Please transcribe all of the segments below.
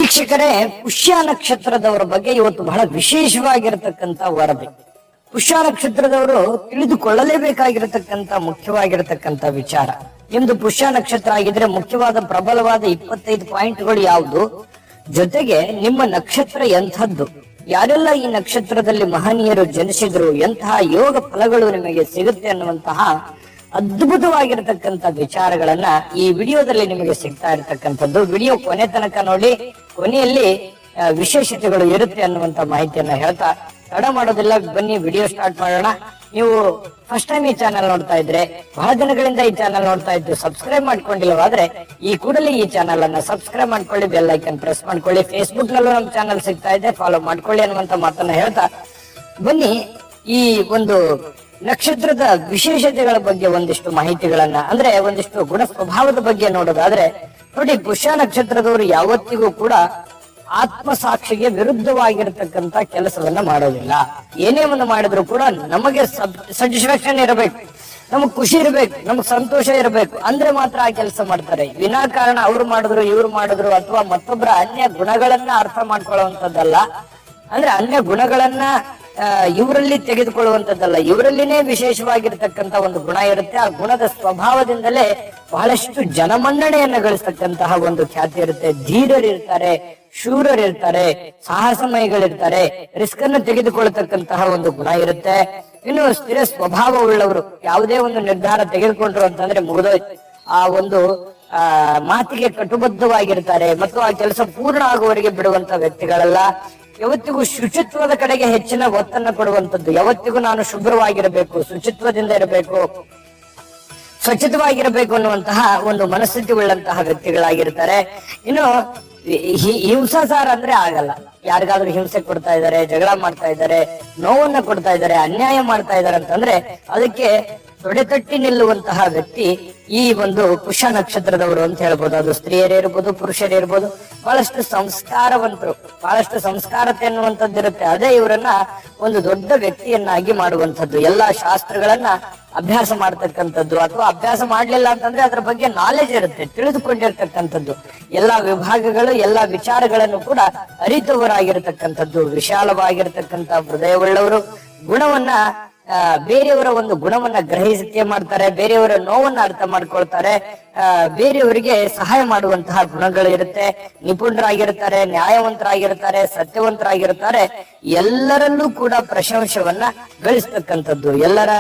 ವೀಕ್ಷಕರೇ, ಪುಷ್ಯ ನಕ್ಷತ್ರದವರ ಬಗ್ಗೆ ಇವತ್ತು ಬಹಳ ವಿಶೇಷವಾಗಿರತಕ್ಕಂತ ವರದಿ. ಪುಷ್ಯ ನಕ್ಷತ್ರದವರು ತಿಳಿದುಕೊಳ್ಳಲೇಬೇಕಾಗಿರತಕ್ಕಂತ ಮುಖ್ಯವಾಗಿರತಕ್ಕಂತ ವಿಚಾರ. ನಿಮ್ದು ಪುಷ್ಯ ನಕ್ಷತ್ರ ಆಗಿದ್ರೆ ಮುಖ್ಯವಾದ ಪ್ರಬಲವಾದ 25 ಪಾಯಿಂಟ್ಗಳು ಯಾವುದು, ಜೊತೆಗೆ ನಿಮ್ಮ ನಕ್ಷತ್ರ ಎಂಥದ್ದು, ಯಾರೆಲ್ಲ ಈ ನಕ್ಷತ್ರದಲ್ಲಿ ಮಹನೀಯರು ಜನಿಸಿದ್ರು, ಎಂತಹ ಯೋಗ ಫಲಗಳು ನಿಮಗೆ ಸಿಗುತ್ತೆ ಅನ್ನುವಂತಹ ಅದ್ಭುತವಾಗಿರತಕ್ಕಂತ ವಿಚಾರಗಳನ್ನ ಈ ವಿಡಿಯೋದಲ್ಲಿ ನಿಮಗೆ ಸಿಗ್ತಾ ಇರತಕ್ಕಂಥದ್ದು. ವಿಡಿಯೋ ಕೊನೆ ತನಕ ನೋಡಿ, ಕೊನೆಯಲ್ಲಿ ವಿಶೇಷತೆಗಳು ಇರುತ್ತೆ ಅನ್ನುವಂತ ಮಾಹಿತಿಯನ್ನ ಹೇಳ್ತಾ ತಡ ಮಾಡೋದಿಲ್ಲ, ಬನ್ನಿ ವಿಡಿಯೋ ಸ್ಟಾರ್ಟ್ ಮಾಡೋಣ. ನೀವು ಫಸ್ಟ್ ಟೈಮ್ ಈ ಚಾನಲ್ ನೋಡ್ತಾ ಇದ್ರೆ, ಬಹಳ ದಿನಗಳಿಂದ ಈ ಚಾನಲ್ ನೋಡ್ತಾ ಇದ್ದು ಸಬ್ಸ್ಕ್ರೈಬ್ ಮಾಡ್ಕೊಂಡಿಲ್ಲವಾದ್ರೆ ಈ ಕೂಡಲೇ ಈ ಚಾನಲ್ ಅನ್ನ ಸಬ್ಸ್ಕ್ರೈಬ್ ಮಾಡ್ಕೊಳ್ಳಿ, ಬೆಲ್ ಐಕನ್ ಪ್ರೆಸ್ ಮಾಡ್ಕೊಳ್ಳಿ. ಫೇಸ್ಬುಕ್ ನಲ್ಲೂ ನಮ್ಮ ಚಾನಲ್ ಸಿಗ್ತಾ ಇದೆ, ಫಾಲೋ ಮಾಡ್ಕೊಳ್ಳಿ ಅನ್ನುವಂತ ಮಾತನ್ನ ಹೇಳ್ತಾ ಬನ್ನಿ ಈ ಒಂದು ನಕ್ಷತ್ರದ ವಿಶೇಷತೆಗಳ ಬಗ್ಗೆ ಒಂದಿಷ್ಟು ಮಾಹಿತಿಗಳನ್ನ, ಅಂದ್ರೆ ಒಂದಿಷ್ಟು ಗುಣ ಸ್ವಭಾವದ ಬಗ್ಗೆ ನೋಡೋದಾದ್ರೆ ನೋಡಿ, ಪುಷ್ಯ ನಕ್ಷತ್ರದವರು ಯಾವತ್ತಿಗೂ ಕೂಡ ಆತ್ಮಸಾಕ್ಷಿಗೆ ವಿರುದ್ಧವಾಗಿರತಕ್ಕಂತ ಕೆಲಸವನ್ನ ಮಾಡೋದಿಲ್ಲ. ಏನೇ ಒಂದು ಮಾಡಿದ್ರು ಕೂಡ ನಮಗೆ ಸ್ಯಾಟಿಸ್ಫ್ಯಾಕ್ಷನ್ ಇರಬೇಕು, ನಮಗ್ ಖುಷಿ ಇರಬೇಕು, ನಮಗ್ ಸಂತೋಷ ಇರಬೇಕು, ಅಂದ್ರೆ ಮಾತ್ರ ಆ ಕೆಲಸ ಮಾಡ್ತಾರೆ. ವಿನಾಕಾರಣ ಅವ್ರು ಮಾಡಿದ್ರು ಇವ್ರು ಮಾಡಿದ್ರು ಅಥವಾ ಮತ್ತೊಬ್ಬರ ಅನ್ಯ ಗುಣಗಳನ್ನ ಅರ್ಥ ಮಾಡ್ಕೊಳ್ಳುವಂತದ್ದಲ್ಲ. ಅಂದ್ರೆ ಅನ್ಯ ಗುಣಗಳನ್ನ ಇವರಲ್ಲಿ ತೆಗೆದುಕೊಳ್ಳುವಂತದ್ದಲ್ಲ, ಇವರಲ್ಲಿನೇ ವಿಶೇಷವಾಗಿರ್ತಕ್ಕಂತ ಒಂದು ಗುಣ ಇರುತ್ತೆ. ಆ ಗುಣದ ಸ್ವಭಾವದಿಂದಲೇ ಬಹಳಷ್ಟು ಜನಮನ್ನಣೆಯನ್ನ ಗಳಿಸ್ತಕ್ಕಂತಹ ಒಂದು ಖ್ಯಾತಿ ಇರುತ್ತೆ. ಧೀರರಿರ್ತಾರೆ, ಶೂರರಿರ್ತಾರೆ, ಸಾಹಸಮಯಿಗಳಿರ್ತಾರೆ, ರಿಸ್ಕ್ ಅನ್ನು ತೆಗೆದುಕೊಳ್ಳತಕ್ಕಂತಹ ಒಂದು ಗುಣ ಇರುತ್ತೆ. ಇನ್ನು ಸ್ಥಿರ ಸ್ವಭಾವ ಉಳ್ಳವರು, ಯಾವುದೇ ಒಂದು ನಿರ್ಧಾರ ತೆಗೆದುಕೊಂಡ್ರು ಅಂತಂದ್ರೆ ಮುಗಿದೋಯ್ತು, ಆ ಒಂದು ಮಾತಿಗೆ ಕಟುಬದ್ಧವಾಗಿರ್ತಾರೆ ಮತ್ತು ಆ ಕೆಲಸ ಪೂರ್ಣ ಆಗುವವರೆಗೆ ಬಿಡುವಂತ ವ್ಯಕ್ತಿಗಳಲ್ಲ. ಯಾವತ್ತಿಗೂ ಶುಚಿತ್ವದ ಕಡೆಗೆ ಹೆಚ್ಚಿನ ಒತ್ತನ್ನು ಕೊಡುವಂತದ್ದು. ಯಾವತ್ತಿಗೂ ನಾನು ಶುಭ್ರವಾಗಿರಬೇಕು, ಶುಚಿತ್ವದಿಂದ ಇರಬೇಕು, ಸ್ವಚ್ಛತವಾಗಿರಬೇಕು ಅನ್ನುವಂತಹ ಒಂದು ಮನಸ್ಥಿತಿ ಉಳ್ಳಂತಹ ವ್ಯಕ್ತಿಗಳಾಗಿರ್ತಾರೆ. ಇನ್ನು ಹಿಂಸಾಚಾರ ಅಂದ್ರೆ ಆಗಲ್ಲ. ಯಾರಿಗಾದ್ರೂ ಹಿಂಸೆ ಕೊಡ್ತಾ ಇದ್ದಾರೆ, ಜಗಳ ಮಾಡ್ತಾ ಇದ್ದಾರೆ, ನೋವನ್ನ ಕೊಡ್ತಾ ಇದ್ದಾರೆ, ಅನ್ಯಾಯ ಮಾಡ್ತಾ ಇದ್ದಾರೆ ಅಂತಂದ್ರೆ ಅದಕ್ಕೆ ತೊಡೆತಟ್ಟಿ ನಿಲ್ಲುವಂತಹ ವ್ಯಕ್ತಿ ಈ ಒಂದು ಪುಷ್ಯ ನಕ್ಷತ್ರದವರು ಅಂತ ಹೇಳ್ಬೋದು. ಅದು ಸ್ತ್ರೀಯರೇ ಇರ್ಬೋದು, ಪುರುಷರೇ ಇರ್ಬೋದು. ಬಹಳಷ್ಟು ಸಂಸ್ಕಾರವಂತರು, ಬಹಳಷ್ಟು ಸಂಸ್ಕಾರತೆ ಅನ್ನುವಂಥದ್ದು ಇರುತ್ತೆ. ಅದೇ ಇವರನ್ನ ಒಂದು ದೊಡ್ಡ ವ್ಯಕ್ತಿಯನ್ನಾಗಿ ಮಾಡುವಂಥದ್ದು. ಎಲ್ಲಾ ಶಾಸ್ತ್ರಗಳನ್ನ ಅಭ್ಯಾಸ ಮಾಡ್ತಕ್ಕಂಥದ್ದು, ಅಥವಾ ಅಭ್ಯಾಸ ಮಾಡ್ಲಿಲ್ಲ ಅಂತಂದ್ರೆ ಅದ್ರ ಬಗ್ಗೆ ನಾಲೆಜ್ ಇರುತ್ತೆ, ತಿಳಿದುಕೊಂಡಿರ್ತಕ್ಕಂಥದ್ದು. ಎಲ್ಲಾ ವಿಭಾಗಗಳು, ಎಲ್ಲಾ ವಿಚಾರಗಳನ್ನು ಕೂಡ ಅರಿತವರಾಗಿರ್ತಕ್ಕಂಥದ್ದು, ವಿಶಾಲವಾಗಿರ್ತಕ್ಕಂಥ ಹೃದಯವುಳ್ಳವರು. ಗುಣವನ್ನ ಬೇರೆಯವರ ಒಂದು ಗುಣವನ್ನ ಗ್ರಹಿಸಿಕೆ ಮಾಡ್ತಾರೆ, ಬೇರೆಯವರ ನೋವನ್ನ ಅರ್ಥ ಮಾಡ್ಕೊಳ್ತಾರೆ, ಬೇರೆಯವರಿಗೆ ಸಹಾಯ ಮಾಡುವಂತಹ ಗುಣಗಳು ಇರುತ್ತೆ. ನಿಪುಣರಾಗಿರ್ತಾರೆ, ನ್ಯಾಯವಂತರಾಗಿರ್ತಾರೆ, ಸತ್ಯವಂತರಾಗಿರ್ತಾರೆ. ಎಲ್ಲರಲ್ಲೂ ಕೂಡ ಪ್ರಶಂಸವನ್ನ ಗಳಿಸ್ತಕ್ಕಂಥದ್ದು, ಎಲ್ಲರ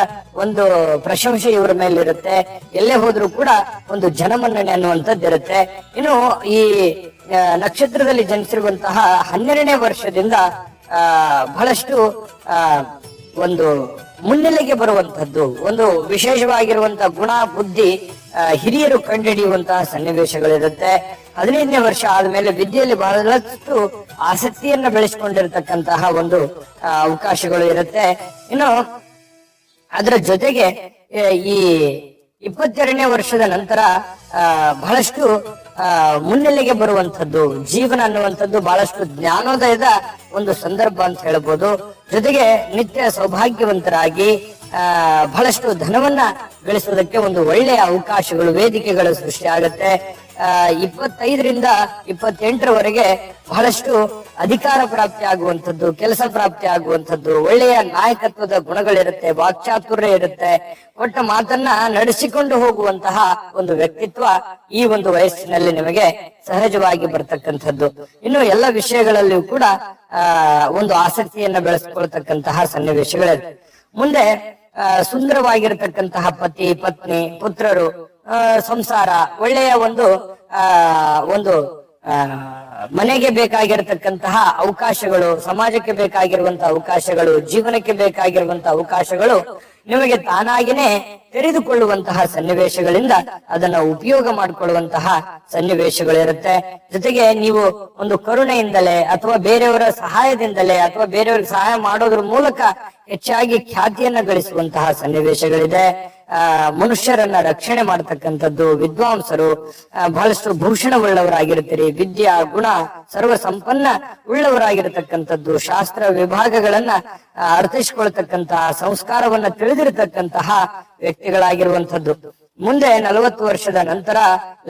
ಒಂದು ಪ್ರಶಂಸೆ ಇವರ ಮೇಲಿರುತ್ತೆ. ಎಲ್ಲೇ ಹೋದ್ರೂ ಕೂಡ ಒಂದು ಜನಮನ್ನಣೆ ಅನ್ನುವಂಥದ್ದು ಇರುತ್ತೆ. ಇನ್ನು ಈ ನಕ್ಷತ್ರದಲ್ಲಿ ಜನಿಸಿರುವಂತಹ 12ನೇ ವರ್ಷದಿಂದ ಬಹಳಷ್ಟು ಒಂದು ಮುನ್ನೆಲೆಗೆ ಬರುವಂತದ್ದು, ಒಂದು ವಿಶೇಷವಾಗಿರುವಂತಹ ಗುಣ, ಬುದ್ಧಿ ಹಿರಿಯರು ಕಂಡುಹಿಡಿಯುವಂತಹ ಸನ್ನಿವೇಶಗಳಿರುತ್ತೆ. 15ನೇ ವರ್ಷ ಆದ್ಮೇಲೆ ವಿದ್ಯೆಯಲ್ಲಿ ಬಹಳಷ್ಟು ಆಸಕ್ತಿಯನ್ನ ಬೆಳೆಸಿಕೊಂಡಿರತಕ್ಕಂತಹ ಒಂದು ಅವಕಾಶಗಳು ಇರುತ್ತೆ. ಇನ್ನು ಅದರ ಜೊತೆಗೆ ಈ 22ನೇ ವರ್ಷದ ನಂತರ ಬಹಳಷ್ಟು ಮುನ್ನೆಲೆಗೆ ಬರುವಂತದ್ದು, ಜೀವನ ಅನ್ನುವಂಥದ್ದು ಬಹಳಷ್ಟು ಜ್ಞಾನೋದಯದ ಒಂದು ಸಂದರ್ಭ ಅಂತ ಹೇಳ್ಬೋದು. ಜೊತೆಗೆ ನಿತ್ಯ ಸೌಭಾಗ್ಯವಂತರಾಗಿ ಬಹಳಷ್ಟು ಧನವನ್ನ ಗಳಿಸುವುದಕ್ಕೆ ಒಂದು ಒಳ್ಳೆಯ ಅವಕಾಶಗಳು, ವೇದಿಕೆಗಳು ಸೃಷ್ಟಿ ಆಗುತ್ತೆ. 25ರಿಂದ 28ರವರೆಗೆ ಬಹಳಷ್ಟು ಅಧಿಕಾರ ಪ್ರಾಪ್ತಿ ಆಗುವಂಥದ್ದು, ಕೆಲಸ ಪ್ರಾಪ್ತಿ ಆಗುವಂಥದ್ದು, ಒಳ್ಳೆಯ ನಾಯಕತ್ವದ ಗುಣಗಳಿರುತ್ತೆ, ವಾಕ್ಚಾತುರ್ಯ ಇರುತ್ತೆ. ಕೊಟ್ಟ ಮಾತನ್ನ ನಡೆಸಿಕೊಂಡು ಹೋಗುವಂತಹ ಒಂದು ವ್ಯಕ್ತಿತ್ವ ಈ ಒಂದು ವಯಸ್ಸಿನಲ್ಲಿ ನಿಮಗೆ ಸಹಜವಾಗಿ ಬರ್ತಕ್ಕಂಥದ್ದು. ಇನ್ನು ಎಲ್ಲ ವಿಷಯಗಳಲ್ಲಿಯೂ ಕೂಡ ಒಂದು ಆಸಕ್ತಿಯನ್ನ ಬೆಳೆಸ್ಕೊಳ್ತಕ್ಕಂತಹ ಸನ್ನಿವೇಶಗಳಿದೆ. ಮುಂದೆ ಸುಂದರವಾಗಿರತಕ್ಕಂತಹ ಪತಿ, ಪತ್ನಿ, ಪುತ್ರರು, ಸಂಸಾರ, ಒಳ್ಳೆಯ ಒಂದು ಮನೆಗೆ ಬೇಕಾಗಿರತಕ್ಕಂತಹ ಅವಕಾಶಗಳು, ಸಮಾಜಕ್ಕೆ ಬೇಕಾಗಿರುವಂತಹ ಅವಕಾಶಗಳು, ಜೀವನಕ್ಕೆ ಬೇಕಾಗಿರುವಂತಹ ಅವಕಾಶಗಳು ನಿಮಗೆ ತಾನಾಗಿನೇ ತೆರೆದುಕೊಳ್ಳುವಂತಹ ಸನ್ನಿವೇಶಗಳಿಂದ ಅದನ್ನ ಉಪಯೋಗ ಮಾಡಿಕೊಳ್ಳುವಂತಹ ಸನ್ನಿವೇಶಗಳಿರುತ್ತೆ. ಜೊತೆಗೆ ನೀವು ಒಂದು ಕರುಣೆಯಿಂದಲೇ ಅಥವಾ ಬೇರೆಯವರ ಸಹಾಯದಿಂದಲೇ ಅಥವಾ ಬೇರೆಯವರಿಗೆ ಸಹಾಯ ಮಾಡೋದ್ರ ಮೂಲಕ ಹೆಚ್ಚಾಗಿ ಖ್ಯಾತಿಯನ್ನ ಗಳಿಸುವಂತಹ ಸನ್ನಿವೇಶಗಳಿದೆ. ಮನುಷ್ಯರನ್ನ ರಕ್ಷಣೆ ಮಾಡತಕ್ಕಂಥದ್ದು, ವಿದ್ವಾಂಸರು, ಬಹಳಷ್ಟು ಭೂಷಣವುಳ್ಳವರಾಗಿರ್ತೀರಿ, ವಿದ್ಯಾ ಗುಣ ಸರ್ವ ಸಂಪನ್ನ ಉಳ್ಳವರಾಗಿರತಕ್ಕಂಥದ್ದು, ಶಾಸ್ತ್ರ ವಿಭಾಗಗಳನ್ನ ಅರ್ಥೈಸಿಕೊಳ್ತಕ್ಕಂತಹ, ಸಂಸ್ಕಾರವನ್ನ ತಿಳಿದಿರತಕ್ಕಂತಹ ವ್ಯಕ್ತಿಗಳಾಗಿರುವಂಥದ್ದು. ಮುಂದೆ 40 ವರ್ಷದ ನಂತರ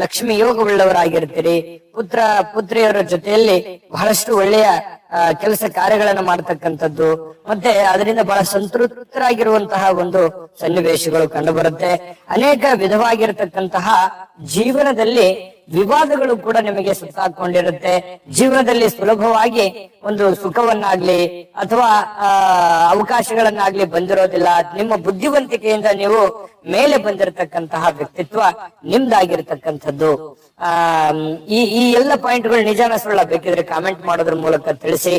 ಲಕ್ಷ್ಮಿ ಯೋಗವುಳ್ಳವರಾಗಿರ್ತೀರಿ. ಪುತ್ರಿಯರ ಜೊತೆಯಲ್ಲಿ ಬಹಳಷ್ಟು ಒಳ್ಳೆಯ ಕೆಲಸ ಕಾರ್ಯಗಳನ್ನು ಮಾಡತಕ್ಕಂಥದ್ದು, ಮತ್ತೆ ಅದರಿಂದ ಬಹಳ ಸಂತೃಪ್ತರಾಗಿರುವಂತಹ ಒಂದು ಸನ್ನಿವೇಶಗಳು ಕಂಡು ಬರುತ್ತೆ. ಅನೇಕ ವಿಧವಾಗಿರತಕ್ಕಂತಹ ಜೀವನದಲ್ಲಿ ವಿವಾದಗಳು ಕೂಡ ನಿಮಗೆ ಸುತ್ತಾಕೊಂಡಿರುತ್ತೆ. ಜೀವನದಲ್ಲಿ ಸುಲಭವಾಗಿ ಒಂದು ಸುಖವನ್ನಾಗ್ಲಿ ಅಥವಾ ಅವಕಾಶಗಳನ್ನಾಗ್ಲಿ ಬಂದಿರೋದಿಲ್ಲ. ನಿಮ್ಮ ಬುದ್ಧಿವಂತಿಕೆಯಿಂದ ನೀವು ಮೇಲೆ ಬಂದಿರತಕ್ಕಂತಹ ವ್ಯಕ್ತಿತ್ವ ನಿಮ್ದಾಗಿರ್ತಕ್ಕಂಥದ್ದು. ಈ ಎಲ್ಲ ಪಾಯಿಂಟ್ಗಳು ನಿಜಾನ ಸುಳ್ಳ ಬೇಕಿದ್ರೆ ಕಾಮೆಂಟ್ ಮಾಡೋದ್ರ ಮೂಲಕ ತಿಳಿಸಿ.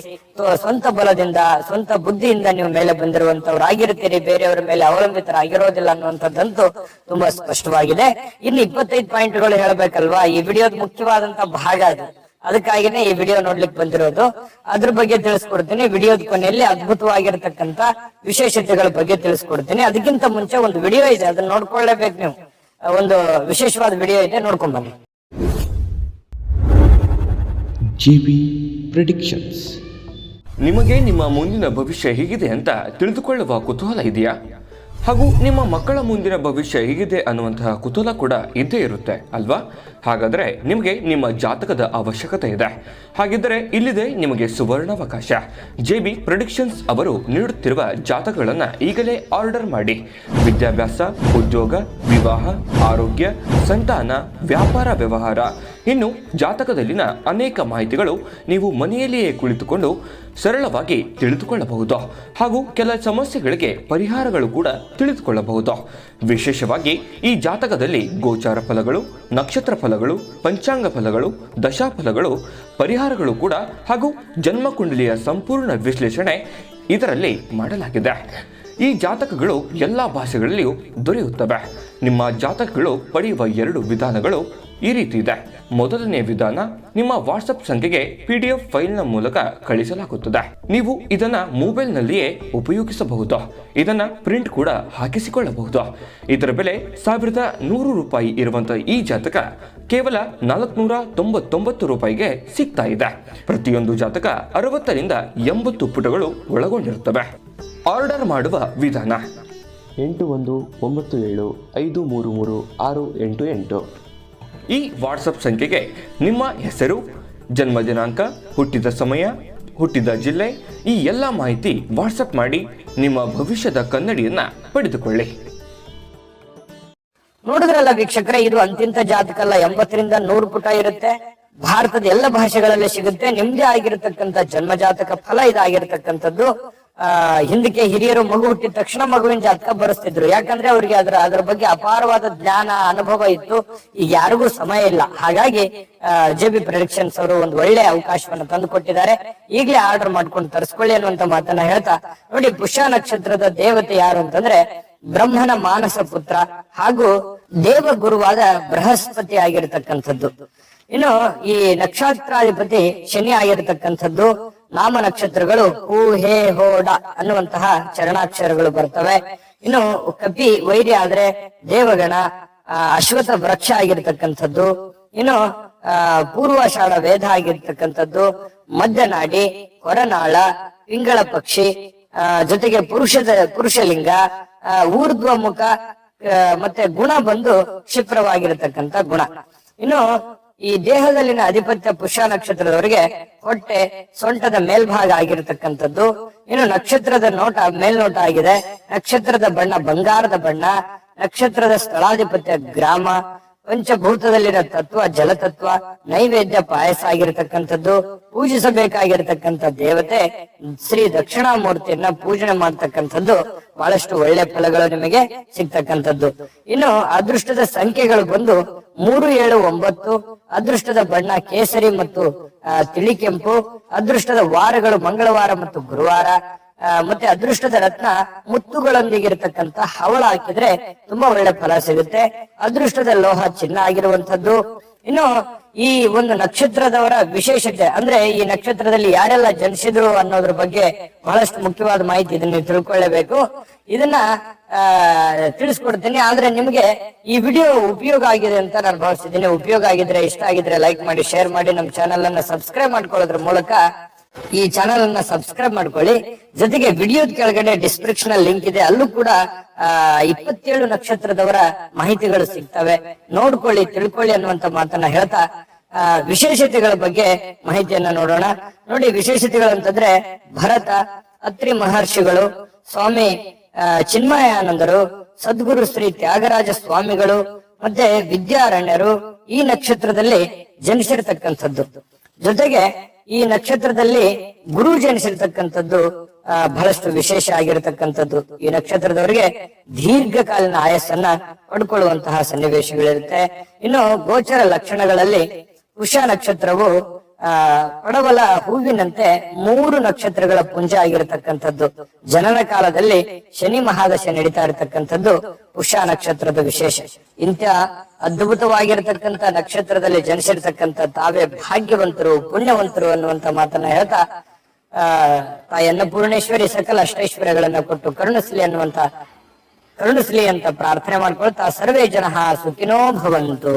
ಸ್ವಂತ ಬಲದಿಂದ ಸ್ವಂತ ಬುದ್ಧಿಯಿಂದ ನೀವು ಮೇಲೆ ಬಂದಿರುವಂತವ್ರಾಗಿರ್ತೀರಿ, ಬೇರೆಯವರ ಮೇಲೆ ಅವಲಂಬಿತರಾಗಿರೋದಿಲ್ಲ ಅನ್ನುವಂಥದ್ದಂತೂ ತುಂಬಾ ಸ್ಪಷ್ಟವಾಗಿದೆ. ಇನ್ನು 25 ಪಾಯಿಂಟ್ಗಳು ಹೇಳ್ಬೇಕಲ್ವಾ, ಈ ವಿಡಿಯೋದ ಮುಖ್ಯವಾದಂತ ಭಾಗ ಅದು. ಅದಕ್ಕಾಗಿನೇ ಈ ವಿಡಿಯೋ ನೋಡ್ಲಿಕ್ಕೆ ಬಂದಿರೋದು. ಅದ್ರ ಬಗ್ಗೆ ತಿಳಿಸ್ಕೊಡ್ತೀನಿ. ವಿಡಿಯೋದ ಕೊನೆಯಲ್ಲಿ ಅದ್ಭುತವಾಗಿರ್ತಕ್ಕಂತ ವಿಶೇಷತೆಗಳ ಬಗ್ಗೆ ತಿಳಿಸ್ಕೊಡ್ತೀನಿ. ಅದಕ್ಕಿಂತ ಮುಂಚೆ ಒಂದು ವಿಡಿಯೋ ಇದೆ, ಅದನ್ನ ನೋಡ್ಕೊಳ್ಳೇಬೇಕು ನೀವು. ಒಂದು ವಿಶೇಷವಾದ ವಿಡಿಯೋ ಇದೆ, ನೋಡ್ಕೊಂಡ್ ಬನ್ನಿ. GB predictions. ನಿಮಗೆ ನಿಮ್ಮ ಮುಂದಿನ ಭವಿಷ್ಯ ಹೇಗಿದೆ ಅಂತ ತಿಳಿದುಕೊಳ್ಳುವ ಕುತೂಹಲ ಇದೆಯಾ? ಹಾಗೂ ನಿಮ್ಮ ಮಕ್ಕಳ ಮುಂದಿನ ಭವಿಷ್ಯ ಹೇಗಿದೆ ಅನ್ನುವಂತಹ ಕುತೂಹಲ ಕೂಡ ಇದ್ದೇ ಇರುತ್ತೆ ಅಲ್ವಾ? ಹಾಗಾದರೆ ನಿಮಗೆ ನಿಮ್ಮ ಜಾತಕದ ಅವಶ್ಯಕತೆ ಇದೆ. ಹಾಗಿದ್ದರೆ ಇಲ್ಲಿದೆ ನಿಮಗೆ ಸುವರ್ಣಾವಕಾಶ. JB ಪ್ರೆಡಿಕ್ಷನ್ಸ್ ಅವರು ನೀಡುತ್ತಿರುವ ಜಾತಕಗಳನ್ನು ಈಗಲೇ ಆರ್ಡರ್ ಮಾಡಿ. ವಿದ್ಯಾಭ್ಯಾಸ, ಉದ್ಯೋಗ, ವಿವಾಹ, ಆರೋಗ್ಯ, ಸಂತಾನ, ವ್ಯಾಪಾರ ವ್ಯವಹಾರ, ಇನ್ನು ಜಾತಕದಲ್ಲಿನ ಅನೇಕ ಮಾಹಿತಿಗಳು ನೀವು ಮನೆಯಲ್ಲಿಯೇ ಕುಳಿತುಕೊಂಡು ಸರಳವಾಗಿ ತಿಳಿದುಕೊಳ್ಳಬಹುದು. ಹಾಗೂ ಕೆಲ ಸಮಸ್ಯೆಗಳಿಗೆ ಪರಿಹಾರಗಳು ಕೂಡ ತಿಳಿದುಕೊಳ್ಳಬಹುದು. ವಿಶೇಷವಾಗಿ ಈ ಜಾತಕದಲ್ಲಿ ಗೋಚಾರ ಫಲಗಳು, ನಕ್ಷತ್ರ ಫಲಗಳು, ಪಂಚಾಂಗ ಫಲಗಳು, ದಶಾಫಲಗಳು, ಪರಿಹಾರಗಳು ಕೂಡ ಹಾಗೂ ಜನ್ಮಕುಂಡಲಿಯ ಸಂಪೂರ್ಣ ವಿಶ್ಲೇಷಣೆ ಇದರಲ್ಲಿ ಮಾಡಲಾಗಿದೆ. ಈ ಜಾತಕಗಳು ಎಲ್ಲ ಭಾಷೆಗಳಲ್ಲಿಯೂ ದೊರೆಯುತ್ತವೆ. ನಿಮ್ಮ ಜಾತಕಗಳು ಪಡೆಯುವ 2 ವಿಧಾನಗಳು ಈ ರೀತಿ ಇದೆ. ಮೊದಲನೇ ವಿಧಾನ, ನಿಮ್ಮ ವಾಟ್ಸಪ್ ಸಂಖ್ಯೆಗೆ PDF ಫೈಲ್ನ ಮೂಲಕ ಕಳಿಸಲಾಗುತ್ತದೆ. ನೀವು ಇದನ್ನ ಮೊಬೈಲ್ನಲ್ಲಿಯೇ ಉಪಯೋಗಿಸಬಹುದು. ಇದನ್ನ ಪ್ರಿಂಟ್ ಕೂಡ ಹಾಕಿಸಿಕೊಳ್ಳಬಹುದು. ಇದರ ಬೆಲೆ 1100 ರೂಪಾಯಿ ಇರುವಂತಹ ಈ ಜಾತಕ ಕೇವಲ 499 ರೂಪಾಯಿಗೆ ಸಿಗ್ತಾ ಇದೆ. ಪ್ರತಿಯೊಂದು ಜಾತಕ 60 ರಿಂದ 80 ಪುಟಗಳು ಒಳಗೊಂಡಿರುತ್ತವೆ. ಆರ್ಡರ್ ಮಾಡುವ ವಿಧಾನ: 8197533688. ಈ ವಾಟ್ಸಪ್ ಸಂಖ್ಯೆಗೆ ನಿಮ್ಮ ಹೆಸರು, ಜನ್ಮ ದಿನಾಂಕ, ಹುಟ್ಟಿದ ಸಮಯ, ಹುಟ್ಟಿದ ಜಿಲ್ಲೆ, ಈ ಎಲ್ಲ ಮಾಹಿತಿ ವಾಟ್ಸಪ್ ಮಾಡಿ ನಿಮ್ಮ ಭವಿಷ್ಯದ ಕನ್ನಡಿಯನ್ನ ಪಡೆದುಕೊಳ್ಳಿ. ನೋಡಿದ್ರಲ್ಲ ವೀಕ್ಷಕರೇ, ಇದು ಅಂತಿಂತ ಜಾತಕ ಅಲ್ಲ. 80 ರಿಂದ 100 ಪುಟ ಇರುತ್ತೆ. ಭಾರತದ ಎಲ್ಲ ಭಾಷೆಗಳಲ್ಲಿ ಸಿಗುತ್ತೆ. ನಿಮ್ದೇ ಆಗಿರತಕ್ಕಂತ ಜನ್ಮ ಜಾತಕ ಫಲ ಇದಾಗಿರ್ತಕ್ಕಂಥದ್ದು. ಹಿಂದಕ್ಕೆ ಹಿರಿಯರು ಮಗು ಹುಟ್ಟಿದ ತಕ್ಷಣ ಮಗುವಿನ ಜಾತಕ ಬರೆಸ್ತಿದ್ರು. ಯಾಕಂದ್ರೆ ಅವ್ರಿಗೆ ಅದ್ರ ಬಗ್ಗೆ ಅಪಾರವಾದ ಜ್ಞಾನ, ಅನುಭವ ಇತ್ತು. ಈಗ ಯಾರಿಗೂ ಸಮಯ ಇಲ್ಲ. ಹಾಗಾಗಿ JB ಪ್ರೆಡಿಕ್ಷನ್ಸ್ ಅವರು ಒಂದು ಒಳ್ಳೆ ಅವಕಾಶವನ್ನು ತಂದು ಕೊಟ್ಟಿದ್ದಾರೆ. ಈಗಲೇ ಆರ್ಡರ್ ಮಾಡ್ಕೊಂಡು ತರಿಸ್ಕೊಳ್ಳಿ ಅನ್ನುವಂತ ಮಾತನ್ನ ಹೇಳ್ತಾ, ನೋಡಿ, ಪುಷ್ಯ ನಕ್ಷತ್ರದ ದೇವತೆ ಯಾರು ಅಂತಂದ್ರೆ ಬ್ರಹ್ಮನ ಮಾನಸ ಪುತ್ರ ಹಾಗೂ ದೇವ ಗುರುವಾದ ಬೃಹಸ್ಪತಿ ಆಗಿರತಕ್ಕಂಥದ್ದು. ಇನ್ನು ಈ ನಕ್ಷತ್ರಾಧಿಪತಿ ಶನಿ ಆಗಿರತಕ್ಕಂಥದ್ದು. ನಾಮ ನಕ್ಷತ್ರಗಳು ಹೂ, ಹೇ, ಹೋ, ಡ ಅನ್ನುವಂತಹ ಚರಣಾಕ್ಷರಗಳು ಬರ್ತವೆ. ಇನ್ನು ಕಪಿ ವೈರ್ಯ ಆದ್ರೆ ದೇವಗಣ, ಅಶ್ವಥ ವೃಕ್ಷ ಆಗಿರ್ತಕ್ಕಂಥದ್ದು. ಇನ್ನು ಪೂರ್ವಾಷಾಢ ವೇದ ಆಗಿರ್ತಕ್ಕಂಥದ್ದು. ಮಧ್ಯನಾಡಿ, ಹೊರನಾಳ, ಪಿಂಗಳ ಪಕ್ಷಿ, ಜೊತೆಗೆ ಪುರುಷಲಿಂಗ, ಊರ್ಧ್ವ ಮುಖ, ಮತ್ತೆ ಗುಣ ಬಂದು ಕ್ಷಿಪ್ರವಾಗಿರತಕ್ಕಂಥ ಗುಣ. ಇನ್ನು ಈ ದೇಹದಲ್ಲಿನ ಅಧಿಪತ್ಯ ಪುಷ್ಯ ನಕ್ಷತ್ರದವರಿಗೆ ಹೊಟ್ಟೆ, ಸೊಂಟದ ಮೇಲ್ಭಾಗ ಆಗಿರತಕ್ಕಂಥದ್ದು. ಇನ್ನು ನಕ್ಷತ್ರದ ನೋಟ ಮೇಲ್ನೋಟ ಆಗಿದೆ. ನಕ್ಷತ್ರದ ಬಣ್ಣ ಬಂಗಾರದ ಬಣ್ಣ. ನಕ್ಷತ್ರದ ಸ್ಥಳಾಧಿಪತ್ಯ ಗ್ರಾಮ. ಪಂಚಭೂತದಲ್ಲಿನ ತತ್ವ ಜಲತತ್ವ. ನೈವೇದ್ಯ ಪಾಯಸ ಆಗಿರತಕ್ಕಂಥದ್ದು. ಪೂಜಿಸಬೇಕಾಗಿರತಕ್ಕಂಥ ದೇವತೆ ಶ್ರೀ ದಕ್ಷಿಣಾಮೂರ್ತಿಯನ್ನ ಪೂಜನೆ ಮಾಡ್ತಕ್ಕಂಥದ್ದು. ಬಹಳಷ್ಟು ಒಳ್ಳೆ ಫಲಗಳು ನಿಮಗೆ ಸಿಗ್ತಕ್ಕಂಥದ್ದು. ಇನ್ನು ಅದೃಷ್ಟದ ಸಂಖ್ಯೆಗಳು ಬಂದು 3, 7, 9. ಅದೃಷ್ಟದ ಬಣ್ಣ ಕೇಸರಿ ಮತ್ತು ತಿಳಿ ಕೆಂಪು. ಅದೃಷ್ಟದ ವಾರಗಳು ಮಂಗಳವಾರ ಮತ್ತು ಗುರುವಾರ. ಮತ್ತೆ ಅದೃಷ್ಟದ ರತ್ನ ಮುತ್ತುಗಳೊಂದಿಗಿರತಕ್ಕಂತ ಹವಳ ಹಾಕಿದ್ರೆ ತುಂಬಾ ಒಳ್ಳೆ ಫಲ ಸಿಗುತ್ತೆ. ಅದೃಷ್ಟದ ಲೋಹ ಚಿನ್ನ ಆಗಿರುವಂತದ್ದು. ಇನ್ನು ಈ ಒಂದು ನಕ್ಷತ್ರದವರ ವಿಶೇಷತೆ ಅಂದ್ರೆ ಈ ನಕ್ಷತ್ರದಲ್ಲಿ ಯಾರೆಲ್ಲ ಜನಿಸಿದ್ರು ಅನ್ನೋದ್ರ ಬಗ್ಗೆ ಬಹಳಷ್ಟು ಮುಖ್ಯವಾದ ಮಾಹಿತಿ ಇದನ್ನ ನೀವು ತಿಳ್ಕೊಳ್ಳೇಬೇಕು. ಇದನ್ನ ತಿಳಿಸ್ಕೊಡ್ತೀನಿ. ಆದ್ರೆ ನಿಮ್ಗೆ ಈ ವಿಡಿಯೋ ಉಪಯೋಗ ಆಗಿದೆ ಅಂತ ನಾನು ಭಾವಿಸಿದ್ದೀನಿ. ಉಪಯೋಗ ಆಗಿದ್ರೆ, ಇಷ್ಟ ಆಗಿದ್ರೆ ಲೈಕ್ ಮಾಡಿ, ಶೇರ್ ಮಾಡಿ, ನಮ್ಮ ಚಾನೆಲ್ ಅನ್ನ ಸಬ್ಸ್ಕ್ರೈಬ್ ಮಾಡ್ಕೊಳ್ಳೋದ್ರ ಮೂಲಕ ಈ ಚಾನೆಲ್ ಅನ್ನ ಸಬ್ಸ್ಕ್ರೈಬ್ ಮಾಡ್ಕೊಳ್ಳಿ. ಜೊತೆಗೆ ವಿಡಿಯೋದ ಕೆಳಗಡೆ ಡಿಸ್ಕ್ರಿಪ್ಷನ್ ಲಿಂಕ್ ಇದೆ, ಅಲ್ಲೂ ಕೂಡ 27 ನಕ್ಷತ್ರದವರ ಮಾಹಿತಿಗಳು ಸಿಗ್ತವೆ. ನೋಡ್ಕೊಳ್ಳಿ, ತಿಳ್ಕೊಳ್ಳಿ ಅನ್ನುವಂತ ಮಾತನ್ನ ಹೇಳ್ತಾ ವಿಶೇಷತೆಗಳ ಬಗ್ಗೆ ಮಾಹಿತಿಯನ್ನ ನೋಡೋಣ. ನೋಡಿ, ವಿಶೇಷತೆಗಳು ಅಂತಂದ್ರೆ ಭರತ, ಅತ್ರಿ ಮಹರ್ಷಿಗಳು, ಸ್ವಾಮಿ ಚಿನ್ಮಯಾನಂದರು, ಸದ್ಗುರು ಶ್ರೀ ತ್ಯಾಗರಾಜ ಸ್ವಾಮಿಗಳು ಮತ್ತೆ ವಿದ್ಯಾರಣ್ಯರು ಈ ನಕ್ಷತ್ರದಲ್ಲಿ ಜನಿಸಿರ್ತಕ್ಕಂಥದ್ದು. ಜೊತೆಗೆ ಈ ನಕ್ಷತ್ರದಲ್ಲಿ ಗುರು ಜನಿಸಿರ್ತಕ್ಕಂಥದ್ದು ಬಹಳಷ್ಟು ವಿಶೇಷ ಆಗಿರತಕ್ಕಂಥದ್ದು. ಈ ನಕ್ಷತ್ರದವರಿಗೆ ದೀರ್ಘಕಾಲೀನ ಆಯಸ್ಸನ್ನ ಪಡ್ಕೊಳ್ಳುವಂತಹ ಸನ್ನಿವೇಶಗಳಿರುತ್ತೆ. ಇನ್ನು ಗೋಚರ ಲಕ್ಷಣಗಳಲ್ಲಿ ಪುಷ್ಯ ನಕ್ಷತ್ರವು ಪಡವಲ ಹೂವಿನಂತೆ 3 ನಕ್ಷತ್ರಗಳ ಪುಂಜ ಆಗಿರತಕ್ಕಂಥದ್ದು. ಜನನ ಕಾಲದಲ್ಲಿ ಶನಿ ಮಹಾದಶ ನಡೀತಾ ಇರತಕ್ಕಂಥದ್ದು ಪುಷ್ಯ ನಕ್ಷತ್ರದ ವಿಶೇಷ. ಇಂಥ ಅದ್ಭುತವಾಗಿರತಕ್ಕಂಥ ನಕ್ಷತ್ರದಲ್ಲಿ ಜನಿಸಿರ್ತಕ್ಕಂಥ ತಾವೇ ಭಾಗ್ಯವಂತರು, ಪುಣ್ಯವಂತರು ಅನ್ನುವಂತ ಮಾತನ್ನ ಹೇಳ್ತಾ ತಾಯಿ ಅನ್ನಪೂರ್ಣೇಶ್ವರಿ ಸಕಲ ಅಷ್ಟೈಶ್ವರ್ಯಗಳನ್ನ ಕೊಟ್ಟು ಕರುಣಿಸ್ಲಿ ಅಂತ ಪ್ರಾರ್ಥನೆ ಮಾಡ್ಕೊಳ್ತಾ ಸರ್ವೇ ಜನಃ ಸುಖಿನೋ ಭವಂತು.